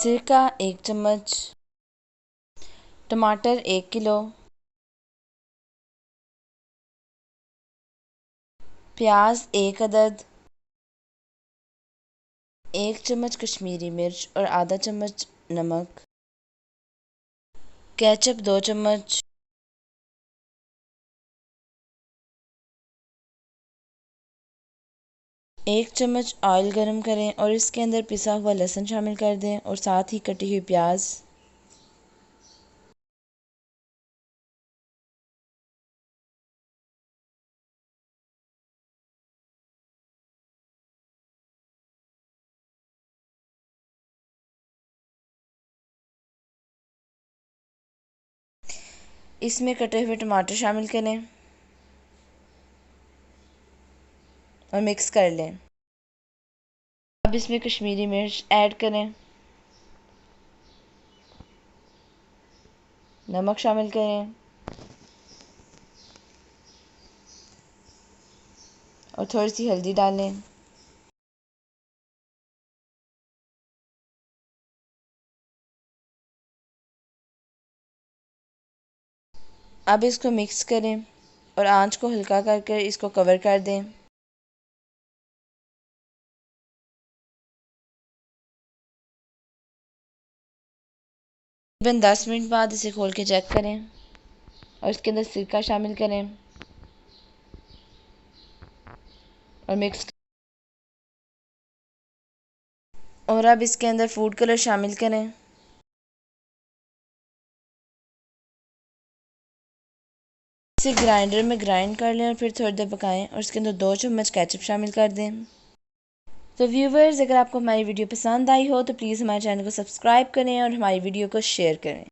सिरका 1 चम्मच, टमाटर 1 किलो, प्याज 1 अदद, 1 चम्मच कश्मीरी मिर्च और आधा चम्मच नमक, केचप 2 चम्मच, एक चम्मच ऑयल गरम करें और इसके अंदर पिसा हुआ लहसुन शामिल कर दें और साथ ही कटी हुई प्याज। इसमें कटे हुए टमाटर शामिल करें और मिक्स कर लें। अब इसमें कश्मीरी मिर्च ऐड करें, नमक शामिल करें और थोड़ी सी हल्दी डालें। अब इसको मिक्स करें और आंच को हल्का करके इसको कवर कर दें। तकरीबन 10 मिनट बाद इसे खोल के चेक करें और इसके अंदर सिरका शामिल करें और मिक्स। और अब इसके अंदर फूड कलर शामिल करें। इसे ग्राइंडर में ग्राइंड कर लें और फिर थोड़ी देर पकाएं और इसके अंदर 2 चम्मच केचप शामिल कर दें। तो व्यूवर्स, अगर आपको हमारी वीडियो पसंद आई हो तो प्लीज़ हमारे चैनल को सब्सक्राइब करें और हमारी वीडियो को शेयर करें।